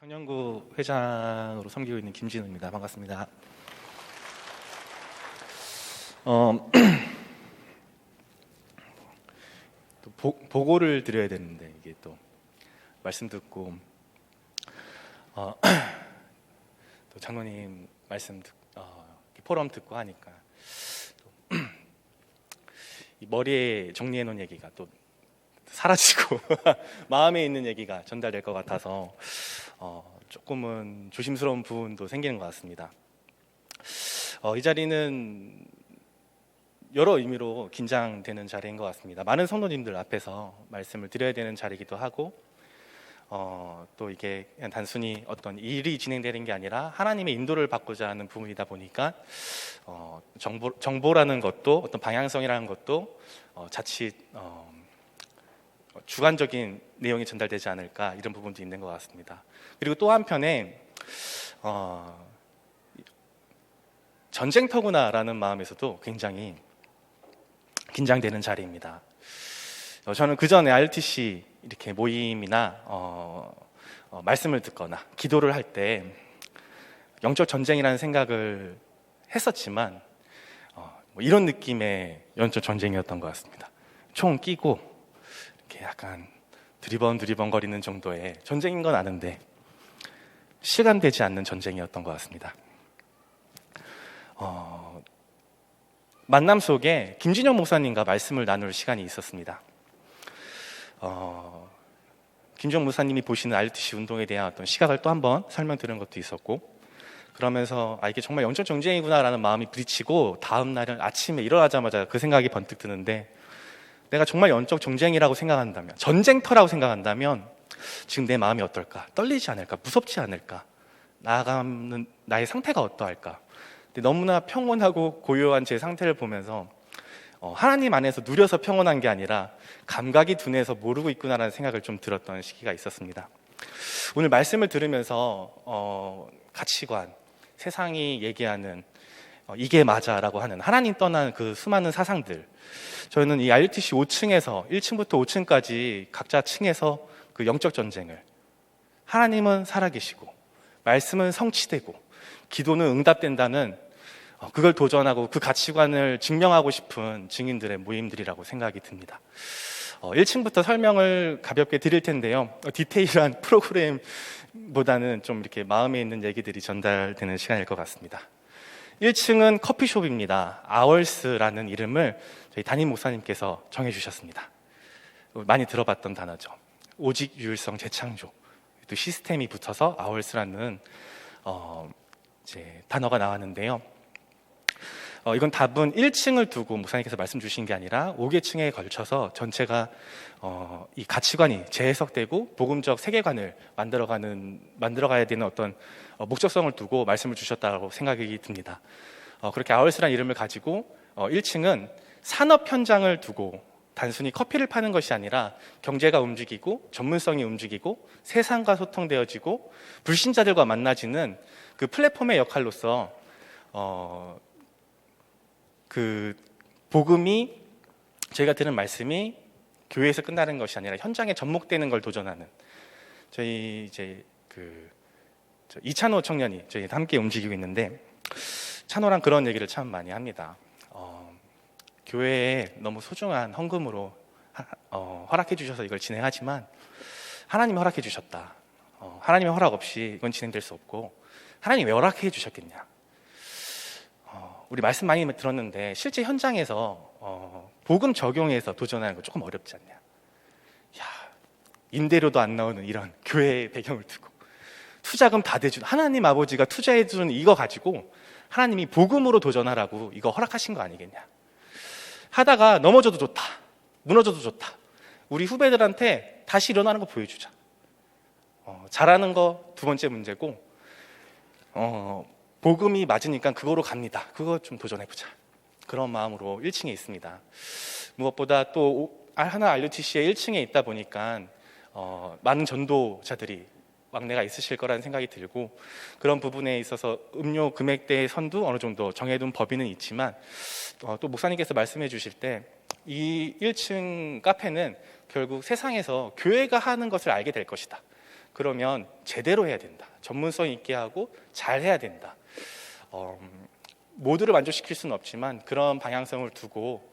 청년구 회장으로 섬기고 있는 김진우입니다. 반갑습니다. 또 보고를 드려야 되는데 이게 또 말씀 듣고 또 장로님 말씀 포럼 듣고 하니까 또 이 머리에 정리해 놓은 얘기가 또 사라지고 마음에 있는 얘기가 전달될 것 같아서 조금은 조심스러운 부분도 생기는 것 같습니다. 이 자리는 여러 의미로 긴장되는 자리인 것 같습니다. 많은 성도님들 앞에서 말씀을 드려야 되는 자리이기도 하고 또 이게 그냥 단순히 어떤 일이 진행되는 게 아니라 하나님의 인도를 받고자 하는 부분이다 보니까 정보라는 것도 어떤 방향성이라는 것도 자칫 주관적인 내용이 전달되지 않을까 이런 부분도 있는 것 같습니다. 그리고 또 한편에 전쟁터구나라는 마음에서도 굉장히 긴장되는 자리입니다. 저는 그 전에 RTC 이렇게 모임이나 말씀을 듣거나 기도를 할 때 영적 전쟁이라는 생각을 했었지만 뭐 이런 느낌의 영적 전쟁이었던 것 같습니다. 총 끼고 이렇게 약간 두리번 거리는 정도의 전쟁인 건 아는데 실감되지 않는 전쟁이었던 것 같습니다. 만남 속에 김진영 목사님과 말씀을 나눌 시간이 있었습니다. 김진영 목사님이 보시는 RTC 운동에 대한 어떤 시각을 또 한번 설명드리는 것도 있었고, 그러면서 이게 정말 영적 전쟁이구나라는 마음이 부딪히고 다음 날은 아침에 일어나자마자 그 생각이 번뜩 드는데, 내가 정말 영적 전쟁이라고 생각한다면, 전쟁터라고 생각한다면 지금 내 마음이 어떨까? 떨리지 않을까? 무섭지 않을까? 나아가는 나의 상태가 어떠할까? 근데 너무나 평온하고 고요한 제 상태를 보면서 하나님 안에서 누려서 평온한 게 아니라 감각이 둔해서 모르고 있구나라는 생각을 좀 들었던 시기가 있었습니다. 오늘 말씀을 들으면서 가치관, 세상이 얘기하는 이게 맞아라고 하는 하나님 떠난 그 수많은 사상들, 저희는 이 RTC 5층에서 1층부터 5층까지 각자 층에서 그 영적 전쟁을, 하나님은 살아계시고 말씀은 성취되고 기도는 응답된다는 그걸 도전하고 그 가치관을 증명하고 싶은 증인들의 모임들이라고 생각이 듭니다. 1층부터 설명을 가볍게 드릴 텐데요. 디테일한 프로그램보다는 좀 이렇게 마음에 있는 얘기들이 전달되는 시간일 것 같습니다. 1층은 커피숍입니다. 아월스라는 이름을 저희 담임 목사님께서 정해주셨습니다. 많이 들어봤던 단어죠. 오직 유일성 재창조, 또 시스템이 붙어서 아월스라는 이제 단어가 나왔는데요. 이건 답은 1층을 두고 목사님께서 말씀 주신 게 아니라 5개층에 걸쳐서 전체가 이 가치관이 재해석되고 복음적 세계관을 만들어가야 되는 어떤 목적성을 두고 말씀을 주셨다고 생각이 듭니다. 그렇게 아월스라는 이름을 가지고 1층은 산업 현장을 두고 단순히 커피를 파는 것이 아니라 경제가 움직이고 전문성이 움직이고 세상과 소통되어지고 불신자들과 만나지는 그 플랫폼의 역할로서 그 복음이, 저희가 들은 말씀이 교회에서 끝나는 것이 아니라 현장에 접목되는 걸 도전하는, 저희 이제 이찬호 청년이 저희 함께 움직이고 있는데, 찬호랑 그런 얘기를 참 많이 합니다. 교회에 너무 소중한 헌금으로 허락해 주셔서 이걸 진행하지만 하나님이 허락해 주셨다. 하나님의 허락 없이 이건 진행될 수 없고 하나님이 왜 허락해 주셨겠냐. 우리 말씀 많이 들었는데 실제 현장에서 복음 적용해서 도전하는 거 조금 어렵지 않냐. 임대료도 안 나오는 이런 교회의 배경을 두고 투자금 다 대준 하나님 아버지가 투자해 주는 이거 가지고 하나님이 복음으로 도전하라고 이거 허락하신 거 아니겠냐. 하다가 넘어져도 좋다, 무너져도 좋다, 우리 후배들한테 다시 일어나는 거 보여주자. 잘하는 거 두 번째 문제고, 복음이 맞으니까 그거로 갑니다. 그거 좀 도전해보자. 그런 마음으로 1층에 있습니다. 무엇보다 또 하나 RTC의 1층에 있다 보니까 많은 전도자들이 왕래가 있으실 거라는 생각이 들고, 그런 부분에 있어서 음료 금액대의 선도 어느 정도 정해둔 법인은 있지만 또 목사님께서 말씀해 주실 때 이 1층 카페는 결국 세상에서 교회가 하는 것을 알게 될 것이다. 그러면 제대로 해야 된다. 전문성 있게 하고 잘 해야 된다. 모두를 만족시킬 수는 없지만 그런 방향성을 두고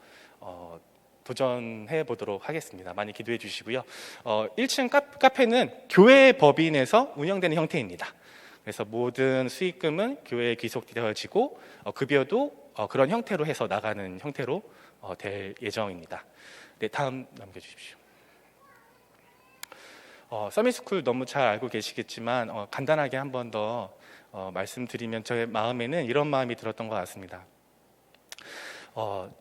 도전해 보도록 하겠습니다. 많이 기도해 주시고요. 1층 카페는 교회 법인에서 운영되는 형태입니다. 그래서 모든 수익금은 교회에 귀속되어지고 급여도 그런 형태로 해서 나가는 형태로 될 예정입니다. 네, 다음 넘겨주십시오. 서밋스쿨 너무 잘 알고 계시겠지만 간단하게 한 번 더 말씀드리면 저의 마음에는 이런 마음이 들었던 것 같습니다.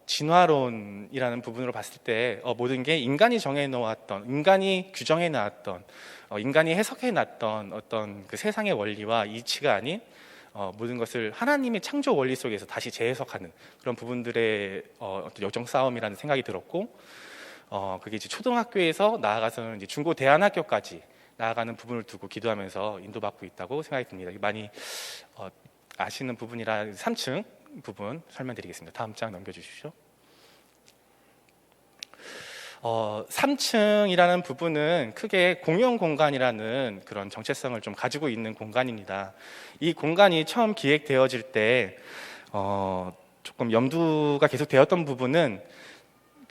진화론이라는 부분으로 봤을 때 모든 게 인간이 정해놓았던, 인간이 규정해놨던, 인간이 해석해놨던 어떤 그 세상의 원리와 이치가 아닌 모든 것을 하나님의 창조 원리 속에서 다시 재해석하는 그런 부분들의 어떤 여정 싸움이라는 생각이 들었고, 그게 이제 초등학교에서 나아가서는 이제 중고 대안학교까지 나아가는 부분을 두고 기도하면서 인도받고 있다고 생각이 듭니다. 많이 아시는 부분이라 3층 부분 설명드리겠습니다. 다음 장 넘겨주십시오. 3층이라는 부분은 크게 공용 공간이라는 그런 정체성을 좀 가지고 있는 공간입니다. 이 공간이 처음 기획되어질 때 조금 염두가 계속 되었던 부분은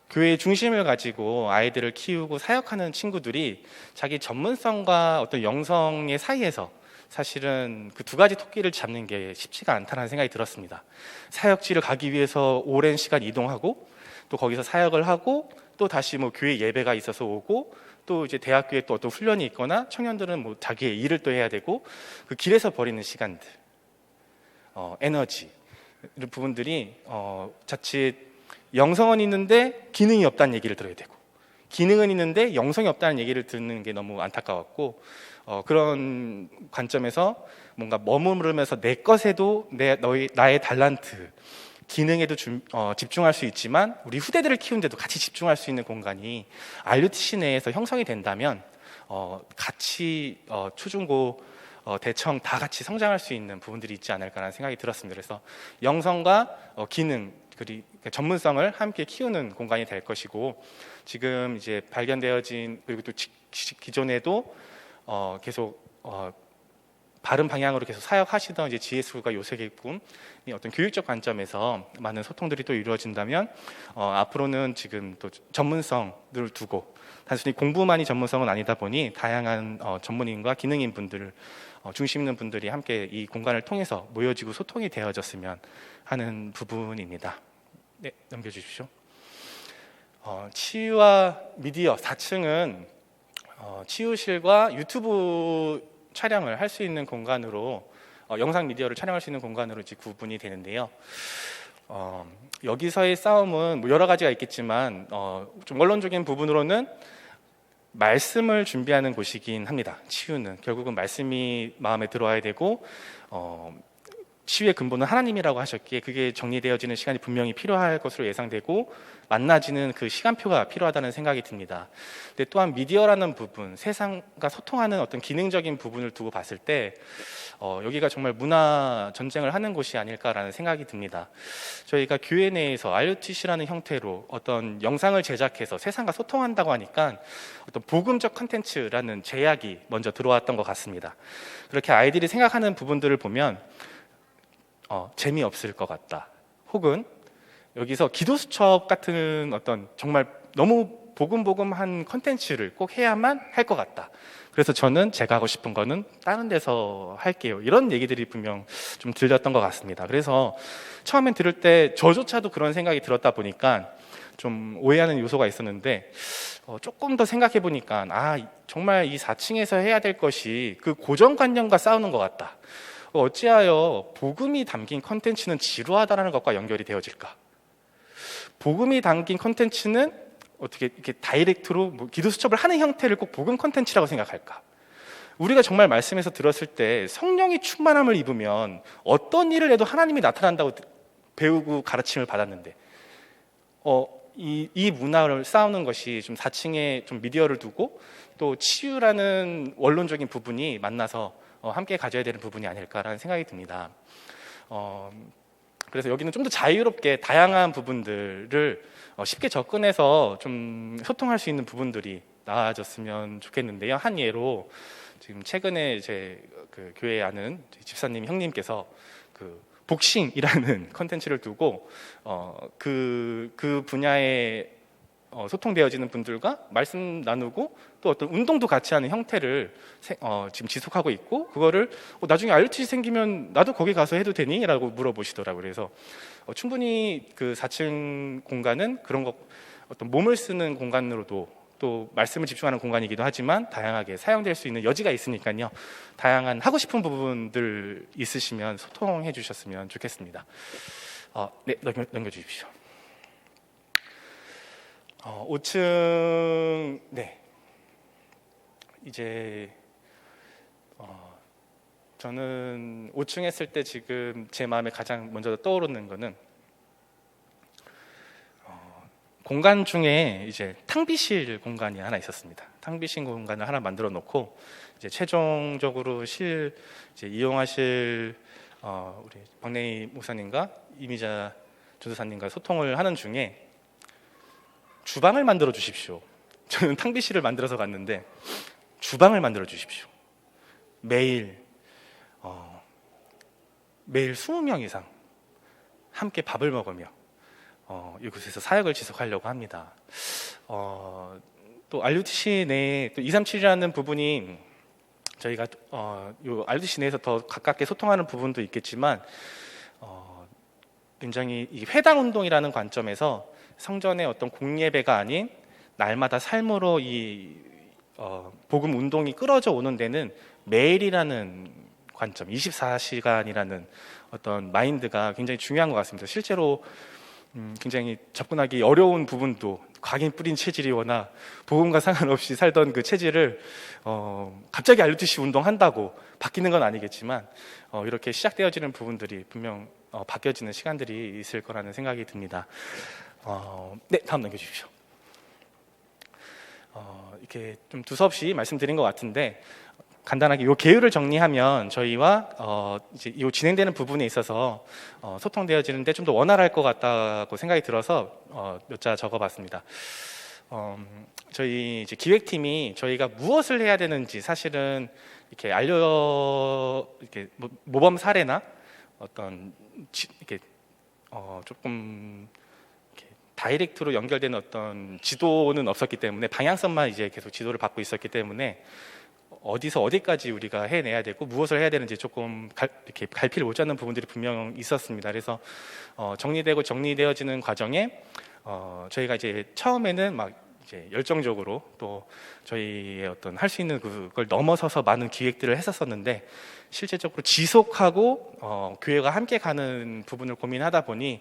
교회의 중심을 가지고 아이들을 키우고 사역하는 친구들이 자기 전문성과 어떤 영성의 사이에서 사실은 그 두 가지 토끼를 잡는 게 쉽지가 않다는 생각이 들었습니다. 사역지를 가기 위해서 오랜 시간 이동하고 또 거기서 사역을 하고 또 다시 뭐 교회 예배가 있어서 오고 또 이제 대학교에 또 어떤 훈련이 있거나 청년들은 뭐 자기의 일을 또 해야 되고 그 길에서 버리는 시간들, 에너지 이런 부분들이 자칫 영성은 있는데 기능이 없다는 얘기를 들어야 되고 기능은 있는데 영성이 없다는 얘기를 듣는 게 너무 안타까웠고 그런 관점에서 뭔가 머무르면서 내 것에도 나의 달란트 기능에도 집중할 수 있지만 우리 후대들을 키우는데도 같이 집중할 수 있는 공간이 RUTC 내에서 형성이 된다면 같이 초중고 대청 다 같이 성장할 수 있는 부분들이 있지 않을까라는 생각이 들었습니다. 그래서 영성과 기능 그리고 전문성을 함께 키우는 공간이 될 것이고 지금 이제 발견되어진 그리고 또 기존에도 계속 바른 방향으로 계속 사역하시던 이제 GS과 요셉의꿈 어떤 교육적 관점에서 많은 소통들이 또 이루어진다면 앞으로는 지금 또 전문성을 두고 단순히 공부만이 전문성은 아니다 보니 다양한 전문인과 기능인 분들 중심 있는 분들이 함께 이 공간을 통해서 모여지고 소통이 되어졌으면 하는 부분입니다. 네, 넘겨주십시오. 치유와 미디어 4층은 치유실과 유튜브 촬영을 할 수 있는 공간으로 영상 미디어를 촬영할 수 있는 공간으로 이제 구분이 되는데요. 여기서의 싸움은 뭐 여러 가지가 있겠지만 좀 원론적인 부분으로는 말씀을 준비하는 곳이긴 합니다. 치유는 결국은 말씀이 마음에 들어와야 되고 치유의 근본은 하나님이라고 하셨기에 그게 정리되어지는 시간이 분명히 필요할 것으로 예상되고 만나지는 그 시간표가 필요하다는 생각이 듭니다. 근데 또한 미디어라는 부분, 세상과 소통하는 어떤 기능적인 부분을 두고 봤을 때 여기가 정말 문화 전쟁을 하는 곳이 아닐까라는 생각이 듭니다. 저희가 교회 내에서 RUTC라는 형태로 어떤 영상을 제작해서 세상과 소통한다고 하니까 어떤 복음적 컨텐츠라는 제약이 먼저 들어왔던 것 같습니다. 그렇게 아이들이 생각하는 부분들을 보면 재미없을 것 같다. 혹은 여기서 기도수첩 같은 어떤 정말 너무 복음한 컨텐츠를 꼭 해야만 할 것 같다. 그래서 저는 제가 하고 싶은 거는 다른 데서 할게요. 이런 얘기들이 분명 좀 들렸던 것 같습니다. 그래서 처음엔 들을 때 저조차도 그런 생각이 들었다 보니까 좀 오해하는 요소가 있었는데 조금 더 생각해 보니까 정말 이 4층에서 해야 될 것이 그 고정관념과 싸우는 것 같다. 어찌하여 복음이 담긴 컨텐츠는 지루하다는 것과 연결이 되어질까? 복음이 담긴 컨텐츠는 어떻게 이렇게 다이렉트로 기도수첩을 하는 형태를 꼭 복음 컨텐츠라고 생각할까? 우리가 정말 말씀에서 들었을 때 성령이 충만함을 입으면 어떤 일을 해도 하나님이 나타난다고 배우고 가르침을 받았는데 이 문화를 싸우는 것이 좀 4층에 좀 미디어를 두고 또 치유라는 원론적인 부분이 만나서 함께 가져야 되는 부분이 아닐까라는 생각이 듭니다. 그래서 여기는 좀 더 자유롭게 다양한 부분들을 쉽게 접근해서 좀 소통할 수 있는 부분들이 나아졌으면 좋겠는데요. 한 예로 지금 최근에 제 그 교회에 아는 집사님 형님께서 그 복싱이라는 컨텐츠를 두고 그 분야에 소통되어지는 분들과 말씀 나누고 또 어떤 운동도 같이 하는 형태를 지금 지속하고 있고, 그거를 나중에 IoT 생기면 나도 거기 가서 해도 되니? 라고 물어보시더라고요. 그래서 충분히 그 4층 공간은 그런 거, 어떤 몸을 쓰는 공간으로도 또 말씀을 집중하는 공간이기도 하지만 다양하게 사용될 수 있는 여지가 있으니까요. 다양한 하고 싶은 부분들 있으시면 소통해 주셨으면 좋겠습니다. 네, 넘겨주십시오. 5층, 네. 이제 저는 5층 했을 때 지금 제 마음에 가장 먼저 떠오르는 거는 공간 중에 이제 탕비실 공간이 하나 있었습니다. 탕비실 공간을 하나 만들어 놓고 이제 최종적으로 이제 이용하실 우리 박내희 목사님과 이미자 전도사님과 소통을 하는 중에 주방을 만들어 주십시오. 저는 탕비실을 만들어서 갔는데 주방을 만들어 주십시오. 매일 20명 이상 함께 밥을 먹으며 이곳에서 사역을 지속하려고 합니다. 또 RUTC 내에 또 237이라는 부분이 저희가 요 RUTC 내에서 더 가깝게 소통하는 부분도 있겠지만 굉장히 이 회당 운동이라는 관점에서 성전의 어떤 공예배가 아닌 날마다 삶으로 이 복음 운동이 끌어져 오는 데는 매일이라는 관점, 24시간이라는 어떤 마인드가 굉장히 중요한 것 같습니다. 실제로 굉장히 접근하기 어려운 부분도 각인 뿌린 체질이 워낙 복음과 상관없이 살던 그 체질을 갑자기 RUTC 운동한다고 바뀌는 건 아니겠지만 이렇게 시작되어지는 부분들이 분명 바뀌어지는 시간들이 있을 거라는 생각이 듭니다. 네, 다음 넘겨주십시오. 이렇게 좀 두서없이 말씀드린 것 같은데 간단하게 이 계율을 정리하면 저희와 이제 이 진행되는 부분에 있어서 소통되어지는데 좀 더 원활할 것 같다고 생각이 들어서 몇 자 적어봤습니다. 저희 이제 기획팀이 저희가 무엇을 해야 되는지 사실은 이렇게 이렇게 모범 사례나 어떤 이렇게 조금 다이렉트로 연결되는 어떤 지도는 없었기 때문에 방향성만 이제 계속 지도를 받고 있었기 때문에 어디서 어디까지 우리가 해내야 되고 무엇을 해야 되는지 조금 이렇게 갈피를 못 잡는 부분들이 분명 있었습니다. 그래서 정리되어지는 과정에 저희가 이제 처음에는 막 이제 열정적으로 또 저희의 어떤 할 수 있는 그걸 넘어서서 많은 기획들을 했었었는데 실제적으로 지속하고 교회가 함께 가는 부분을 고민하다 보니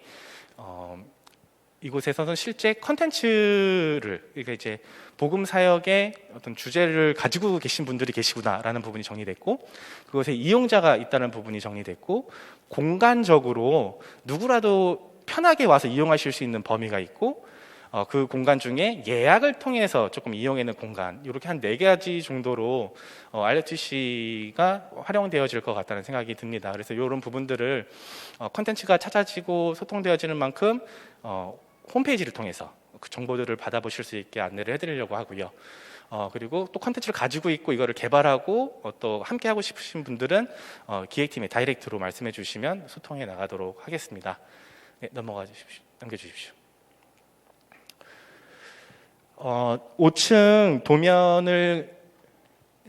이곳에서는 실제 컨텐츠를, 그러니까 이제 복음 사역의 어떤 주제를 가지고 계신 분들이 계시구나라는 부분이 정리됐고, 그것에 이용자가 있다는 부분이 정리됐고, 공간적으로 누구라도 편하게 와서 이용하실 수 있는 범위가 있고, 그 공간 중에 예약을 통해서 조금 이용하는 공간, 이렇게 한 4가지 정도로 RUTC가 활용되어질 것 같다는 생각이 듭니다. 그래서 이런 부분들을 컨텐츠가 찾아지고 소통되어지는 만큼 홈페이지를 통해서 그 정보들을 받아보실 수 있게 안내를 해드리려고 하고요. 그리고 또 컨텐츠를 가지고 있고 이거를 개발하고 또 함께 하고 싶으신 분들은 기획팀에 다이렉트로 말씀해 주시면 소통해 나가도록 하겠습니다. 네, 넘겨주십시오. 5층 도면을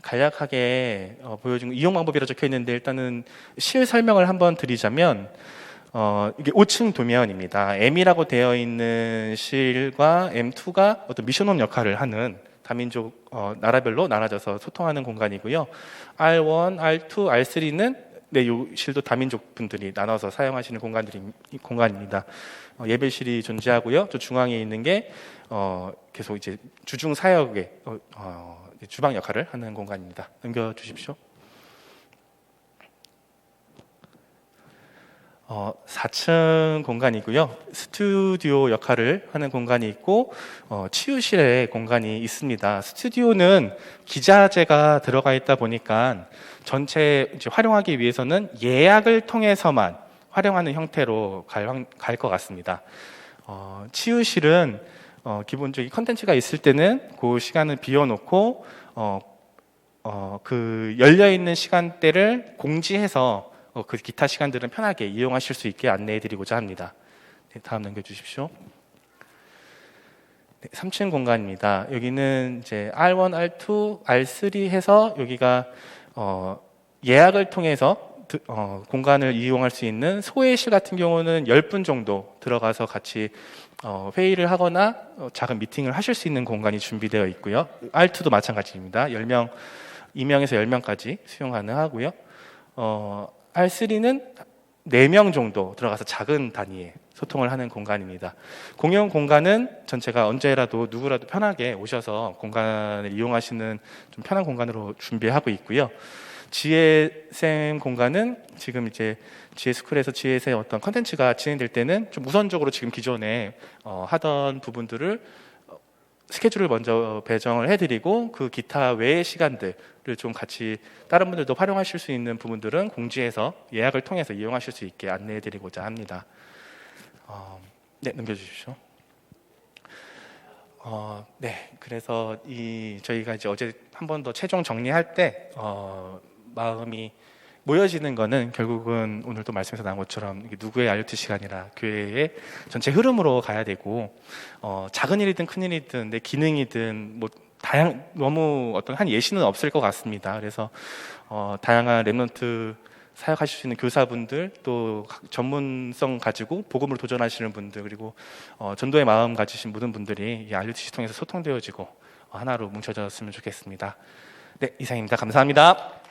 간략하게 보여준 이용 방법이라 적혀 있는데 일단은 실 설명을 한번 드리자면 이게 5층 도면입니다. M이라고 되어 있는 실과 M2가 어떤 미션홈 역할을 하는 다민족 나라별로 나눠져서 소통하는 공간이고요. R1, R2, R3는 이 실도 다민족 분들이 나눠서 사용하시는 공간입니다. 예배실이 존재하고요. 저 중앙에 있는 게 계속 이제 주중 사역의 주방 역할을 하는 공간입니다. 넘겨주십시오. 4층 공간이고요. 스튜디오 역할을 하는 공간이 있고 치유실의 공간이 있습니다. 스튜디오는 기자재가 들어가 있다 보니까 전체 이제 활용하기 위해서는 예약을 통해서만 활용하는 형태로 갈 것 같습니다. 치유실은 기본적인 컨텐츠가 있을 때는 그 시간을 비워놓고 그 열려 있는 시간대를 공지해서 그 기타 시간들은 편하게 이용하실 수 있게 안내해드리고자 합니다. 네, 다음 넘겨주십시오. 네, 3층 공간입니다. 여기는 이제 R1, R2, R3 해서 여기가 예약을 통해서 공간을 이용할 수 있는 소회실 같은 경우는 10분 정도 들어가서 같이 회의를 하거나 작은 미팅을 하실 수 있는 공간이 준비되어 있고요. R2도 마찬가지입니다. 10명, 2명에서 10명까지 수용 가능하고요. R3는 4명 정도 들어가서 작은 단위의 소통을 하는 공간입니다. 공용 공간은 전체가 언제라도 누구라도 편하게 오셔서 공간을 이용하시는 좀 편한 공간으로 준비하고 있고요. 지혜쌤 공간은 지금 이제 지혜스쿨에서 지혜의 어떤 컨텐츠가 진행될 때는 좀 우선적으로 지금 기존에 하던 부분들을 스케줄을 먼저 배정을 해드리고 그 기타 외의 시간들을 좀 같이 다른 분들도 활용하실 수 있는 부분들은 공지해서 예약을 통해서 이용하실 수 있게 안내해드리고자 합니다. 네, 넘겨주십시오. 네, 그래서 저희가 이제 어제 한 번 더 최종 정리할 때 마음이 모여지는 거는 결국은 오늘도 말씀에서 나온 것처럼 이게 누구의 IoT 시간이라 교회의 전체 흐름으로 가야 되고 작은 일이든 큰 일이든 내 기능이든 뭐 너무 어떤 한 예시는 없을 것 같습니다. 그래서 다양한 랩런트 사역하실 수 있는 교사분들 또 전문성 가지고 복음으로 도전하시는 분들 그리고 전도의 마음 가지신 모든 분들이 이 IoT 통해서 소통되어지고 하나로 뭉쳐졌으면 좋겠습니다. 네, 이상입니다. 감사합니다.